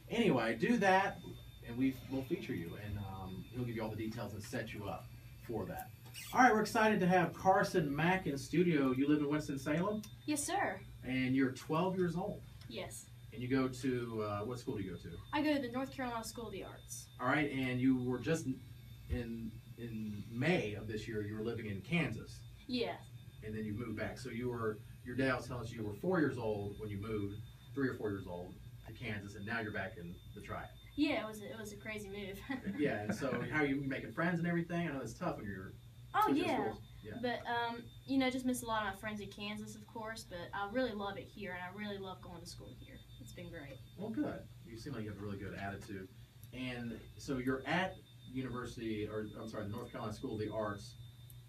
Anyway, do that, and we'll feature you, and he'll give you all the details and set you up for that. All right, we're excited to have Carson Mac in studio. You live in Winston-Salem? Yes, sir. And you're 12 years old. Yes. And you go to, what school do you go to? I go to the North Carolina School of the Arts. All right, and you were just in May of this year, you were living in Kansas. Yeah. And then you moved back. So your dad was telling us you were 4 years old when you moved, 3 or 4 years old to Kansas, and now you're back in the Triad. Yeah, it was a crazy move. Yeah, and so how are you making friends and everything? I know it's tough when you're yeah. Yeah. But just miss a lot of my friends in Kansas, of course. But I really love it here, and I really love going to school here. It's been great. Well, good. You seem like you have a really good attitude. And so you're at the North Carolina School of the Arts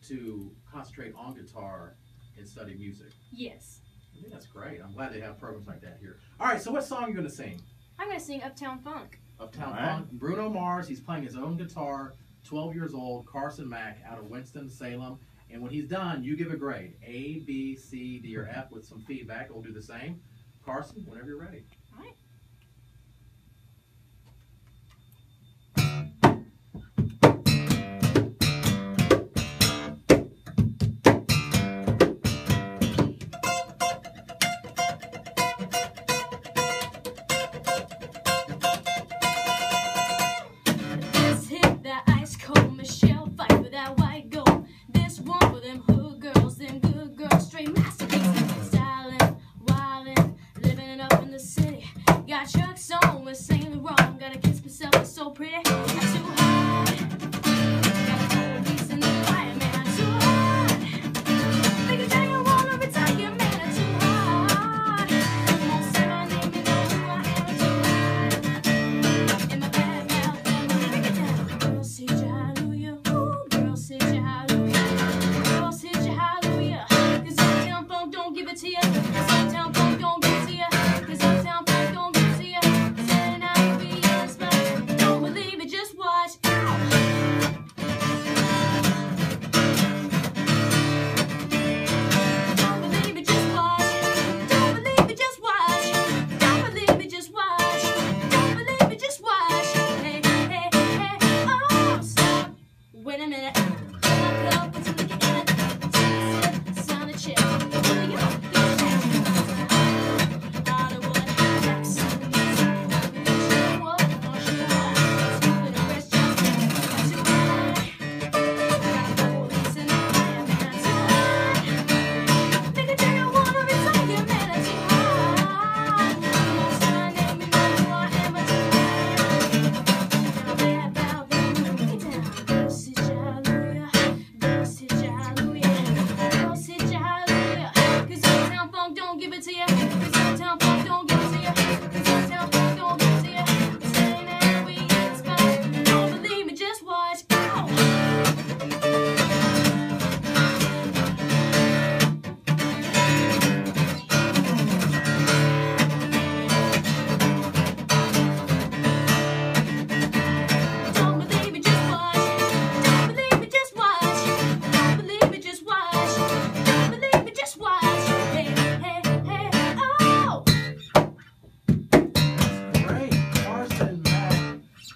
to concentrate on guitar and study music. Yes. I think that's great. I'm glad they have programs like that here. All right, so what song are you going to sing? I'm going to sing Uptown Funk. Uptown Funk. Bruno Mars, he's playing his own guitar, 12 years old, Carson Mac out of Winston-Salem. And when he's done, you give a grade, A, B, C, D, or F with some feedback. We'll do the same. Carson, whenever you're ready. All right.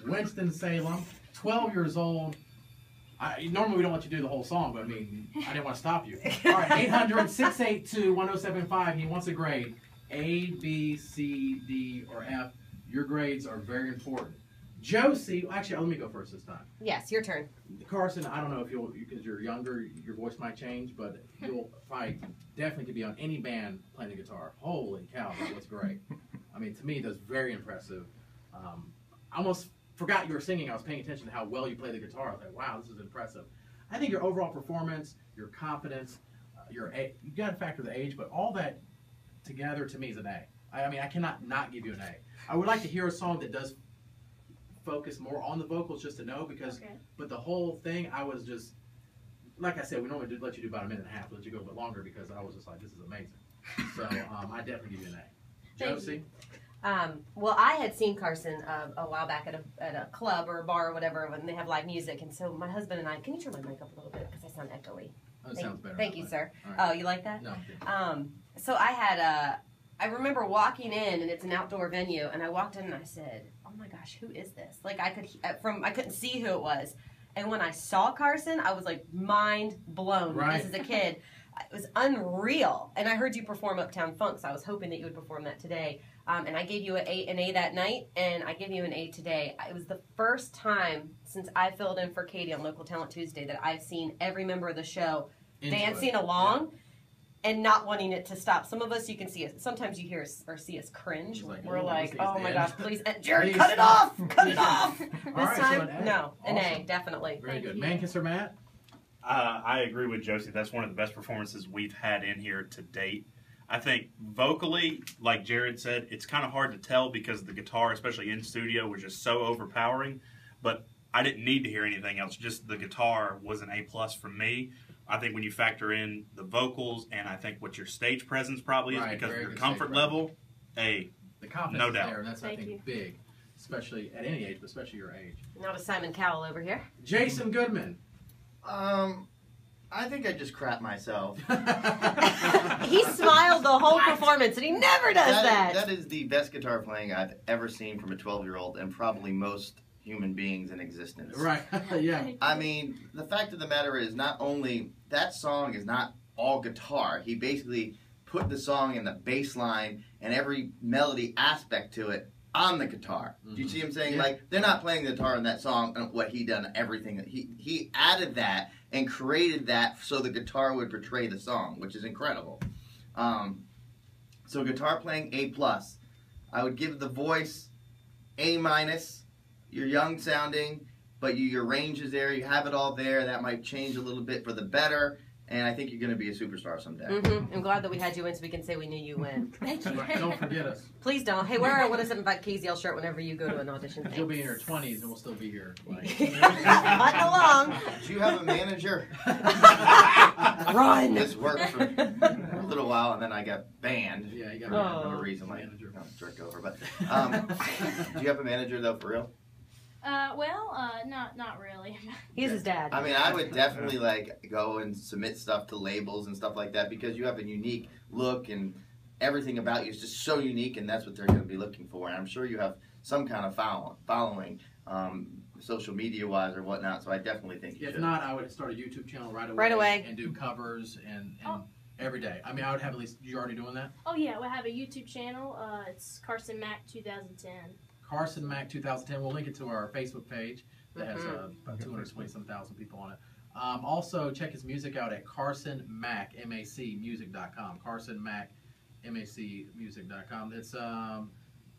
Winston-Salem, 12 years old. Normally we don't let you do the whole song, but I mean, I didn't want to stop you. All right, 800-682-1075. He wants a grade, A, B, C, D, or F. Your grades are very important. Josie, actually, let me go first this time. Yes, your turn. Carson, I don't know if because you're younger, your voice might change, but you'll definitely could be on any band playing the guitar. Holy cow, that was great. I mean, to me, that's very impressive. I almost forgot you were singing. I was paying attention to how well you play the guitar. I was like, wow, this is impressive. I think your overall performance, your confidence, you got to factor the age, but all that together to me is an A. I mean, I cannot not give you an A. I would like to hear a song that does focus more on the vocals just to know but the whole thing, I was just, like I said, we normally let you do about a minute and a half, let you go a bit longer because I was just like, this is amazing. So I definitely give you an A. Josie? Well, I had seen Carson a while back at a club or a bar or whatever when they have live music, and so my husband and I, can you turn my mic up a little bit because I sound echoey? Oh, it sounds better. Thank you, sir. Right. Oh, you like that? No. So I I remember walking in, and it's an outdoor venue, and I walked in and I said, "Oh my gosh, who is this?" Like I couldn't see who it was, and when I saw Carson, I was like mind blown. Right. This as a kid, it was unreal. And I heard you perform Uptown Funk, so I was hoping that you would perform that today. And I gave you an A that night, and I give you an A today. It was the first time since I filled in for Katie on Local Talent Tuesday that I've seen every member of the show dancing along and not wanting it to stop. Some of us, you can see us. Sometimes you hear us or see us cringe. We're like, oh my gosh, please. Jared, cut it off. Cut it off. This time, no. An A, definitely. Very good. Man Kisser Matt? I agree with Josie. That's one of the best performances we've had in here to date. I think vocally, like Jared said, it's kind of hard to tell because the guitar, especially in studio, was just so overpowering. But I didn't need to hear anything else. Just the guitar was an A+ from me. I think when you factor in the vocals and I think what your stage presence probably is because of your comfort level, A. The confidence no is doubt. there, and that's, I think, big, especially at any age, but especially your age. Now to Simon Cowell over here. Jason Goodman. I think I just crap myself. He smiled the whole performance, and he never does that. That is the best guitar playing I've ever seen from a 12-year-old, and probably most human beings in existence. Right, yeah. I mean, the fact of the matter is not only that song is not all guitar. He basically put the song in the bass line and every melody aspect to it on the guitar. Do you see what I'm saying? Yeah. Like, they're not playing the guitar in that song and what he done, everything. He added that and created that so the guitar would portray the song, which is incredible. So guitar playing A+. I would give the voice A-. You're young sounding, but your range is there. You have it all there. That might change a little bit for the better. And I think you're going to be a superstar someday. I'm glad that we had you in so we can say we knew you win. Thank you. Don't forget us. Please don't. Hey, wear a What Is It About KZL shirt whenever you go to an audition. You'll be in your 20s and we'll still be here. Like, Button along. Do you have a manager? Run. This worked for a little while, and then I got banned. yeah, you got For no reason, like manager. jerk over. But do you have a manager though, for real? Not really. He's his dad. I mean, I would definitely like go and submit stuff to labels and stuff like that because you have a unique look and everything about you is just so unique, and that's what they're going to be looking for. And I'm sure you have some kind of following, social media wise or whatnot. So I definitely think you should. If not, I would start a YouTube channel right away. Right away. And do covers and every day. I mean, I would have at least. You're already doing that? Oh yeah, we have a YouTube channel. It's Carson Mac 2010. Carson Mac 2010. We'll link it to our Facebook page that has about 220-some-thousand people on it. Also, check his music out at Carson Mac, MACmusic.com. Carson Mac, MACmusic.com. It's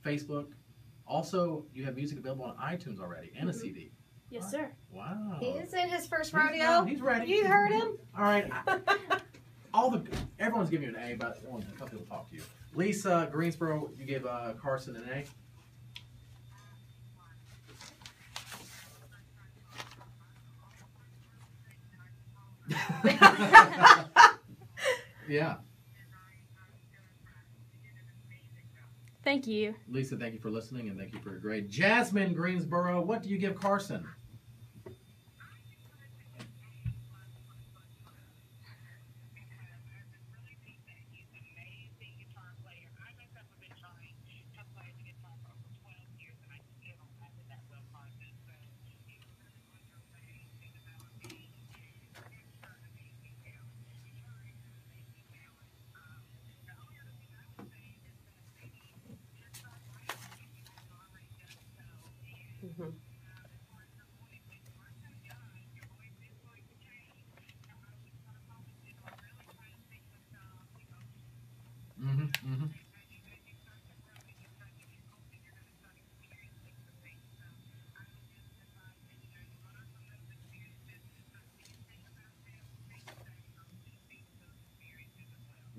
Facebook. Also, you have music available on iTunes already and a CD. Yes, sir. Wow. He's in his first rodeo. He's ready. You heard him. All right. Everyone's giving you an A, but a couple people talk to you. Lisa Greensboro, you gave Carson an A. Yeah. Thank you. Lisa, thank you for listening and thank you for your grade. Jasmine Greensboro, what do you give Carson?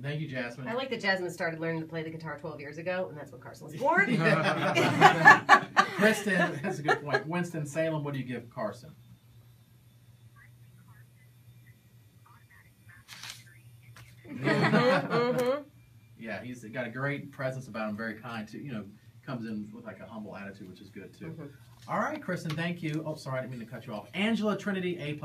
Thank you, Jasmine. I like that Jasmine started learning to play the guitar 12 years ago, and that's when Carson was born. Kristen, that's a good point. Winston-Salem, what do you give Carson? Yeah, he's got a great presence about him, very kind too. Comes in with like a humble attitude, which is good too. All right, Kristen, thank you. Oh, sorry, I didn't mean to cut you off. Angela Trinity, A+++.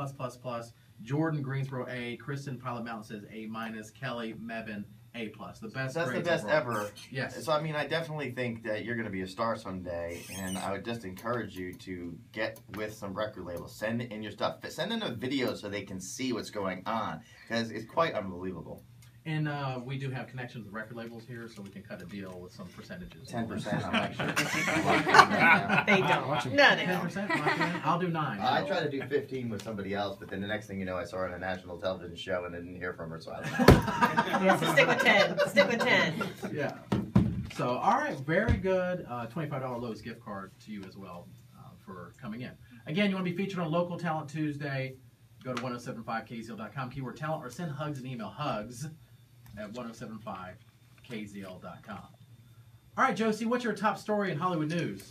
Jordan Greensboro, A. Kristen Pilot Mountain says A-. Kelly Mebin, A+. The best. That's the grades best overall. ever. Yes. So I mean, I definitely think that you're going to be a star someday, and I would just encourage you to get with some record labels. Send in your stuff. Send in a video so they can see what's going on, because it's quite unbelievable. And we do have connections with record labels here, so we can cut a deal with some percentages. 10%. I'm not sure. They don't. No, they don't. 10%? I'll do 9. I tried to do 15 with somebody else, but then the next thing you know, I saw her on a national television show and I didn't hear from her, so I don't know. Yeah, so stick with 10. Stick with 10. Yeah. So, all right, very good. $25 Lowe's gift card to you as well for coming in. Again, you want to be featured on Local Talent Tuesday. Go to 1075kzl.com, keyword talent, or send Hugs an email, hugs@1075kzl.com. All right, Josie, what's your top story in Hollywood news?